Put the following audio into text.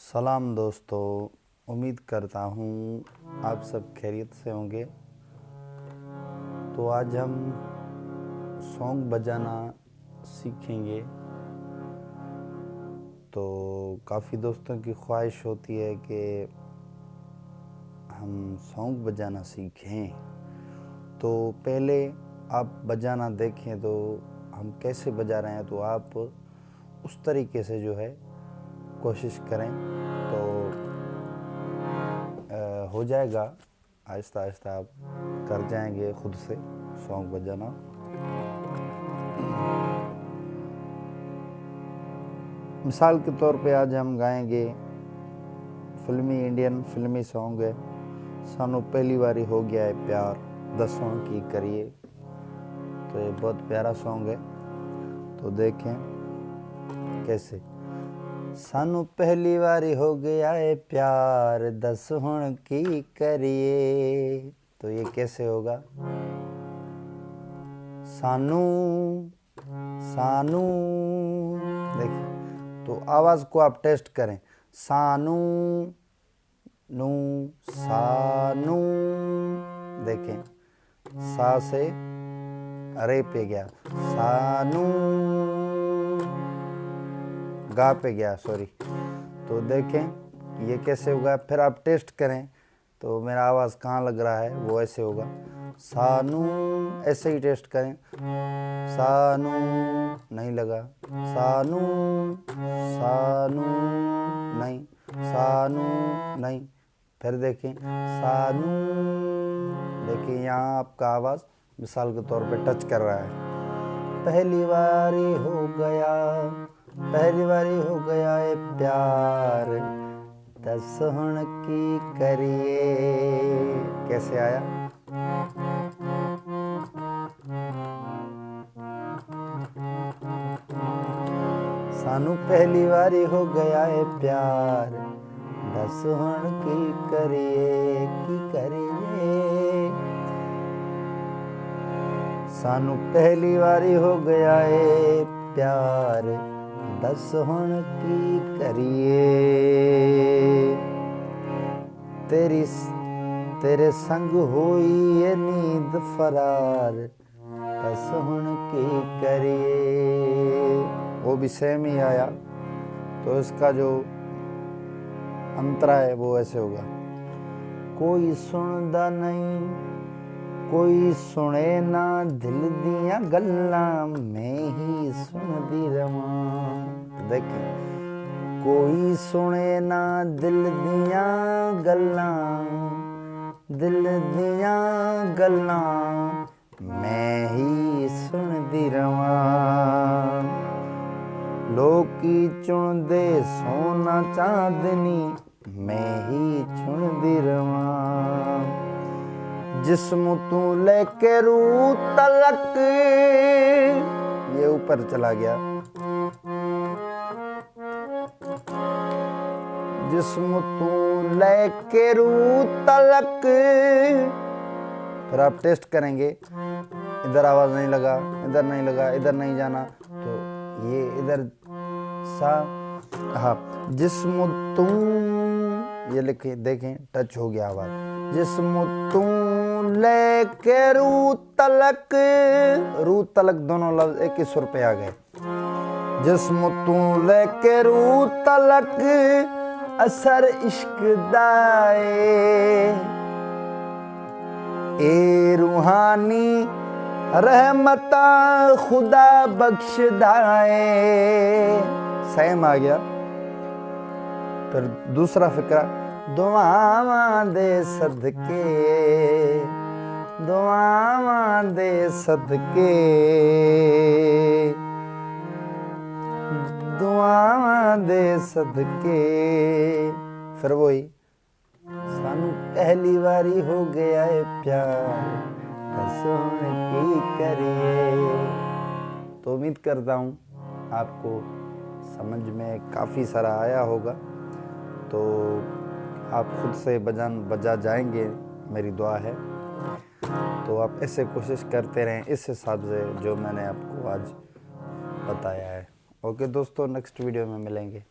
सलाम दोस्तों, उम्मीद करता हूँ आप सब खैरियत से होंगे। तो आज हम सॉन्ग बजाना सीखेंगे। तो काफ़ी दोस्तों की ख्वाहिश होती है कि हम सॉन्ग बजाना सीखें। तो पहले आप बजाना देखें तो हम कैसे बजा रहे हैं, तो आप उस तरीके से जो है कोशिश करें तो हो जाएगा। आहिस्ता आहिस्ता आप कर जाएंगे खुद से सॉन्ग बजाना। मिसाल के तौर पे आज हम गाएंगे इंडियन फिल्मी सॉन्ग है, सानू पहली बारी हो गया है प्यार, दसों की करिए। तो ये बहुत प्यारा सॉन्ग है, तो देखें कैसे। सानू पहली बारी हो गया है प्यार, दस हुण की करिए। तो ये कैसे होगा? सानू सानू, देखिए। तो आवाज़ को आप टेस्ट करें। सानू नू सानू, देखें सा से रे पे गया, सानू गा पे गया, सॉरी। तो देखें ये कैसे होगा। फिर आप टेस्ट करें तो मेरा आवाज़ कहाँ लग रहा है, वो ऐसे होगा। सानू ऐसे ही टेस्ट करें, सानू नहीं लगा, सानू सानू नहीं, सानू नहीं। फिर देखें सानू, देखिए यहाँ आपका आवाज़ मिसाल के तौर पे टच कर रहा है। पहली बारी हो गया, पहली बारी हो गया है प्यार, दस हुण की करिए। कैसे आया? सानू पहली बारी हो गया है प्यार, दस हुण की करिए, की करिए। सानू पहली बारी हो गया है प्यार, दस हुण की करिए। तेरे संग होई ये नींद फरार, दस हुण की करिए। वो भी सेम ही आया। तो इसका जो अंतरा है वो ऐसे होगा। कोई सुनदा नहीं, कोई सुने ना, दिल दियां गल्लां मैं ही सुनदी रवां। देखें, कोई सुने ना दिल दियां गल्लां, दिल दियां गल्लां मैं ही सुनदी रवां। लोकी चुनदे सोना चांदनी, मैं ही चुनदी रवां। जिस्म तू लेके रूह तलक, ये ऊपर चला गया। जिस्म तू लेके रूह तलक। फिर आप टेस्ट करेंगे, इधर आवाज़ नहीं लगा, इधर नहीं लगा, इधर नहीं जाना, तो ये इधर सा, हाँ। जिस्म तू, ये लिखे, देखें टच हो गया आवाज़। जिस्म तू लेके रूह तलक, रूह तलक दोनों लफ्ज़ एक ही सुर पे आ गए। जिस्म तू लेके रूह तलक, असर इश्क दाए, ए रूहानी रहमता खुदा बख्श दाए। सेम आ गया। फिर दूसरा फिक्रा, दुआवां दे सदके, दुआवां दे सदके, दुआवां दे सदके। फिर वही, सानू पहली बारी हो गया है प्यार, दस हुण की करिए। तो उम्मीद करता हूँ आपको समझ में काफ़ी सारा आया होगा। तो आप खुद से बजा जाएंगे, मेरी दुआ है। तो आप ऐसे कोशिश करते रहें इस हिसाब से जो मैंने आपको आज बताया है। ओके दोस्तों, नेक्स्ट वीडियो में मिलेंगे।